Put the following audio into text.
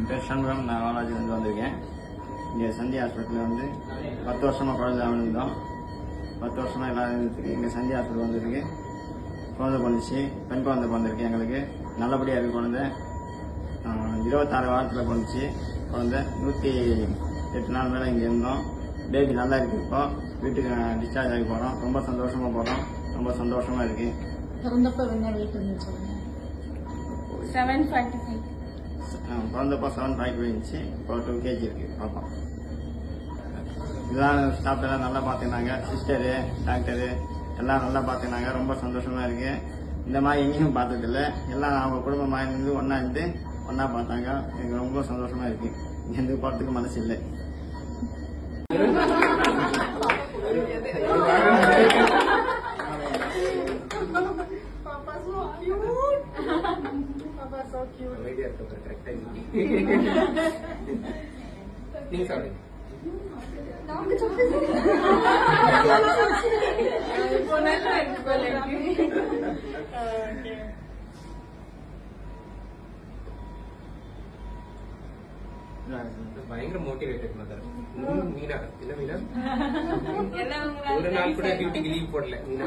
என் பேர் சண்முகம். நான் வாலாஜிலேருந்து வந்திருக்கேன். இங்கே சந்தி ஹாஸ்பிட்டலில் வந்து 10 வருஷமாக குழந்தை இருந்தோம். 10 வருஷமா எல்லாம் இருந்துருக்கு. இங்கே சந்தி ஹாஸ்பிட்டல் வந்ததுக்கு குழந்தை பிறந்துச்சு. பெண் குழந்தை பிறந்திருக்கு. எங்களுக்கு நல்லபடியாக இருக்கு. குழந்தை 26 வாரத்தில் பிறந்துச்சு. குழந்தை 108 நாள் மேலே இங்கே இருந்தோம். பேபி நல்லா இருக்கு. இப்போ வீட்டுக்கு டிஸ்சார்ஜ் ஆகி போகிறோம். ரொம்ப சந்தோஷமாக போகிறோம். ரொம்ப சந்தோஷமாக இருக்கு. பிறந்தப்ப என்ன வெயிட் இருந்துச்சு? 745. பிறந்தப்போ 7.5 இருந்துச்சு. இப்போ 2 kg இருக்கு. பாப்பா இதெல்லாம் ஸ்டாஃப் எல்லாம் நல்லா பார்த்துக்கினாங்க. சிஸ்டரு, டாக்டரு எல்லாம் நல்லா பார்த்துக்கினாங்க. ரொம்ப சந்தோஷமா இருக்கு. இந்த மாதிரி எங்கேயும் பார்த்தது இல்லை. எல்லாம் அவங்க குடும்பமாக இருந்து ஒன்னா இருந்து ஒன்னா பார்த்தாங்க. எனக்கு ரொம்ப சந்தோஷமா இருக்கு. இங்கேருந்து போறதுக்கு மனசு இல்லை. Papa so cute. Papa so cute. அமைதியா இருக்க கரெக்டா நீங்க சாப்பிடுங்க. நமக்கு சொல்லு. போனல இருக்கு போல இருக்கு. ஓகே. பயங்கர மோட்டிவேட்டட் மதர். மீனா இல்ல மீனா எல்லாம் உங்களால ஒரு நாள் கூட டியூட்டிக்கு லீவ் போடல மீனா.